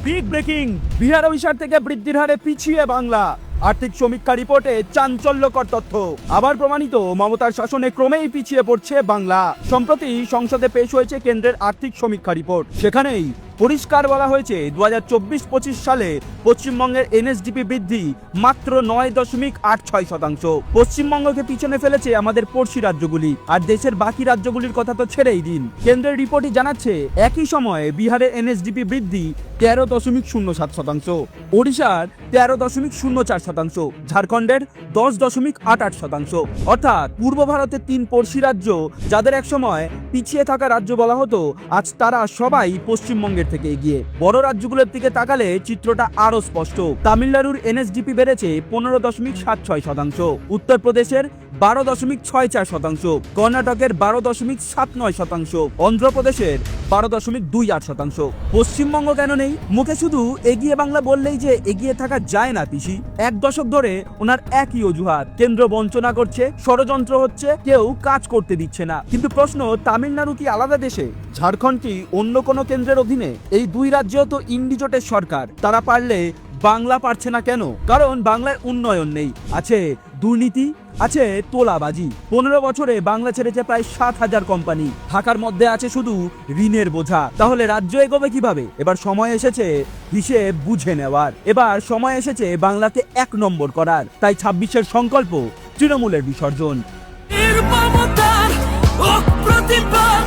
Big breaking, Bihar Abhisar থেকে বৃদ্ধির হারে পিছিয়ে বাংলা। আর্থিক সমীক্ষা রিপোর্টে চাঞ্চল্যকর তথ্য। আবার প্রমাণিত, মমতার শাসনে ক্রমেই পিছিয়ে পড়ছে বাংলা। সম্প্রতি সংসদে পেশ হয়েছে কেন্দ্রের আর্থিক সমীক্ষা রিপোর্ট। সেখানেই পরিষ্কার বলা হয়েছে 2024-25 সালে পশ্চিমবঙ্গের এনএসডিপি বৃদ্ধি মাত্র 9.86%। পশ্চিমবঙ্গকে পিছনে ফেলেছে আমাদের পড়শি রাজ্যগুলি, আর দেশের বাকি রাজ্যগুলির কথা তো ছেড়েই দিন। কেন্দ্রের রিপোর্টই জানাচ্ছে একই সময়ে বিহারের এনএসডিপি বৃদ্ধি 13.07%, ওড়িশার 13.04%, ঝাড়খণ্ডের 10.88%। অর্থাৎ পূর্ব ভারতের 3 পড়শি রাজ্য, যাদের একসময় পিছিয়ে থাকা রাজ্য বলা হতো, আজ তারা সবাই পশ্চিমবঙ্গের থেকে এগিয়ে। বড় রাজ্যগুলোর দিকে তাকালে চিত্রটা আরো স্পষ্ট। তামিলনাড়ুর এনএসডিপি বেড়েছে 15.76%, উত্তরপ্রদেশের 12.64%, কর্ণাটকের 12.79%, অন্ধ্রপ্রদেশের 12.28%। পশ্চিমবঙ্গ কেন নেই? মুখে শুধু এগিয়ে বাংলা বললেই যে এগিয়ে থাকা যায় না পিসি। 1 দশক ধরে ওনার একই অজুহাত, কেন্দ্র বঞ্চনা করছে, ষড়যন্ত্র হচ্ছে, কেউ কাজ করতে দিচ্ছে না। কিন্তু প্রশ্ন, তামিলনাড়ু কি আলাদা দেশে? ঝাড়খণ্ড কি অন্য কোনো কেন্দ্রের অধীনে? এই 2 রাজ্যেও তো ইন্ডিজোটের সরকার। তারা পারলে বাংলা পারছে না কেন? কারণ বাংলায় উন্নয়ন নেই, আছে দুর্নীতি, আছে তোলাবাজি। 15 বছরে বাংলা ছেড়েছে প্রায় 7,000 কোম্পানি। ঢাকার মধ্যে আছে শুধু ঋণের বোঝা। তাহলে রাজ্য এগোবে কিভাবে? এবার সময় এসেছে হিসেব বুঝে নেওয়ার। এবার সময় এসেছে বাংলাকে 1 নম্বর করার। তাই 26-এর সংকল্প তৃণমূলের বিসর্জন। নির্মমতার প্রতিবাদ